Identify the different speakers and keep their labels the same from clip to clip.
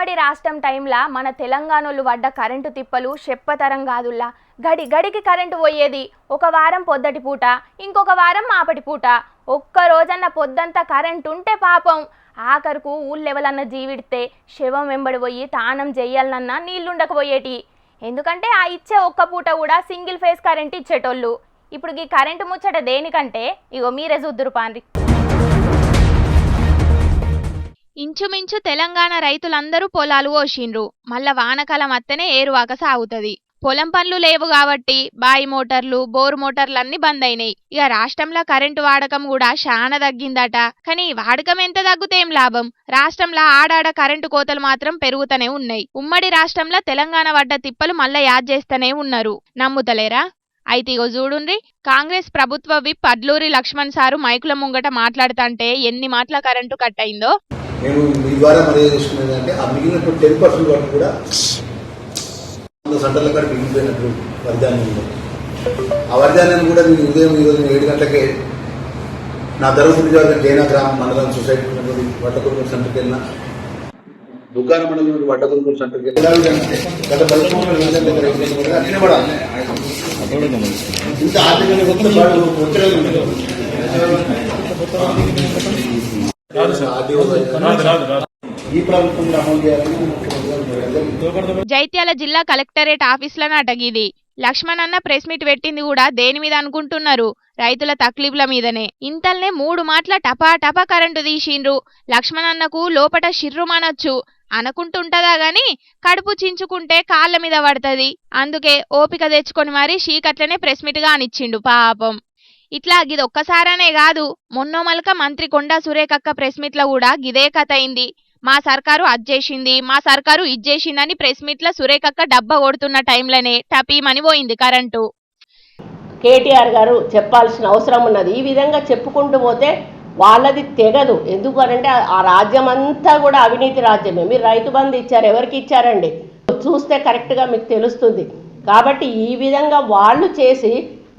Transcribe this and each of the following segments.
Speaker 1: ఉమ్మడి రాష్ట్రం టైంలా మన తెలంగాణలో పడ్డ కరెంటు తిప్పలు చెప్పతరం కాదుల్లా. గడి గడికి కరెంటు పోయేది. ఒక వారం పొద్దటి పూట, ఇంకొక వారం మాపటి పూట. ఒక్క రోజన్న పొద్దంతా కరెంటు ఉంటే పాపం ఆఖరుకు ఊళ్ళెవలన్న జీవిడితే శవం వెంబడి పోయి తానం చెయ్యాలన్నా నీళ్లుండకపోయేటి. ఎందుకంటే ఆ ఇచ్చే ఒక్క పూట కూడా సింగిల్ ఫేస్ కరెంట్ ఇచ్చేటోళ్ళు. ఇప్పుడు ఈ కరెంటు ముచ్చట దేనికంటే ఇగో మీరే చూద్దురు పాండ్రి. ఇంచుమించు తెలంగాణ రైతులందరూ పొలాలు పోషిండ్రు. మళ్ళా వానకాలం అత్తనే ఏరువాక సాగుతుంది. పొలం పనులు లేవు కాబట్టి బాయి మోటార్లు, బోరు మోటార్లన్నీ బంద్ అయినాయి. ఇక రాష్ట్రంలో కరెంటు వాడకం కూడా చాలా తగ్గిందట. కానీ వాడకం ఎంత తగ్గుతేం లాభం? రాష్ట్రంలో ఆడాడ కరెంటు కోతలు మాత్రం పెరుగుతూనే ఉన్నాయి. ఉమ్మడి రాష్ట్రంలో తెలంగాణ పడ్డ తిప్పలు మళ్ళా యాద్ చేస్తూనే ఉన్నారు. నమ్ముతలేరా? అయితే ఇగో చూడుండ్రి, కాంగ్రెస్ ప్రభుత్వ విప్ అడ్లూరి లక్ష్మణ్ సారు మైకుల ముంగట మాట్లాడుతుంటే ఎన్ని మాటల కరెంటు కట్ అయిందో.
Speaker 2: నేను మీ ద్వారా మరి చేసుకునేది అంటే ఆ మిగిలిన 10% వరకు కూడా సెంటర్ల కాడ మిగిలిపోయినట్లు వర్ధాన్యం ఉంది. ఆ వర్ధాన్యాన్ని కూడా నేను ఉదయం ఈరోజు 7 గంటలకే నా ధర్మపురి జైనా గ్రామం మండలం సొసైటీ వడ్డకొరుకుల సెంటర్కి వెళ్ళిన దుకాణ మండలం వడ్డకొరుకుల సెంటర్కి గత 10 సంవత్సరాలు అట్లనే పడాలి. ఇంత ఆర్థికంగా ఒత్తిడి
Speaker 1: జైత్యాల జిల్లా కలెక్టరేట్ ఆఫీసులను అటగిది. లక్ష్మణ్ అన్న ప్రెస్ మీట్ పెట్టింది కూడా దేని మీద అనుకుంటున్నారు? రైతుల తక్లీఫ్ల మీదనే. ఇంతల్నే 3 మాటల టపా టపా కరెంటు తీసిండ్రు. లక్ష్మణ్ అన్నకు లోపట షిర్రుమనొచ్చు అనుకుంటుంటదా గాని కడుపు చించుకుంటే కాళ్ళ మీద పడుతుంది. అందుకే ఓపిక తెచ్చుకొని మరి షీకట్లనే ప్రెస్ మీట్ గా అనిచ్చిండు పాపం. ఇట్లా గిది ఒక్కసారనే కాదు, మొన్నోమలక మంత్రి కొండా సురేఖక్క ప్రెస్ మీట్ల కూడా గిదే కథ అయింది. మా సర్కారు అజ్జేసింది, మా సర్కారు ఇజ్జేసిందని ప్రెస్ మీట్ల సురేఖక్క డబ్బా కొడుతున్న టైంలోనే టపీమని పోయింది కరెంటు.
Speaker 3: కేటీఆర్ గారు చెప్పాల్సిన అవసరం ఉన్నది. ఈ విధంగా చెప్పుకుంటూ పోతే వాళ్ళది తెగదు. ఎందుకనంటే ఆ రాజ్యం అంతా కూడా అవినీతి రాజ్యమే. మీరు రైతు బంధు ఇచ్చారు, ఎవరికి ఇచ్చారండి? చూస్తే కరెక్ట్గా మీకు తెలుస్తుంది. కాబట్టి ఈ విధంగా వాళ్ళు చేసి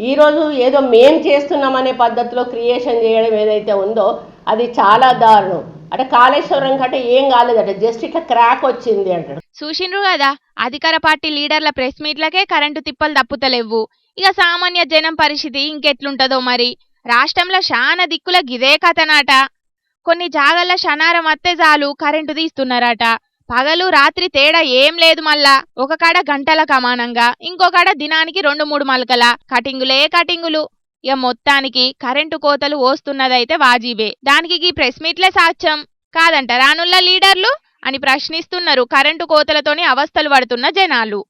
Speaker 3: ఈరోజు ఏదో మేం చేస్తున్నామనే పద్ధతిలో క్రియేషన్ చేయడం ఏదైతే ఉందో అది చాలా దారుణం. అంటే కాళేశ్వరం కంటే ఏం కాలేదట, జస్ట్ ఇట్లా క్రాక్ వచ్చింది అంటాడు.
Speaker 1: చూసిండ్రు కదా, అధికార పార్టీ లీడర్ల ప్రెస్ మీట్లకే కరెంటు తిప్పలు తప్పుతలేవు. ఇక సామాన్య జనం పరిస్థితి ఇంకెట్లుంటదో మరి. రాష్ట్రంలో శానా దిక్కుల గిదే కథనాట. కొన్ని జాగల్ల శనారం అత్తే చాలు కరెంటు తీస్తున్నారట. పగలు రాత్రి తేడా ఏం లేదు. మళ్ళా ఒక కాడ గంటల కమానంగా, ఇంకో కాడ దినానికి 2-3 మలకల కటింగులే కటింగులు. ఇక మొత్తానికి కరెంటు కోతలు వస్తున్నదైతే వాజీబే. దానికి ఈ ప్రెస్ మీట్లే సాక్ష్యం కాదంట రానుల్ల లీడర్లు అని ప్రశ్నిస్తున్నారు కరెంటు కోతలతోని అవస్థలు పడుతున్న జనాలు.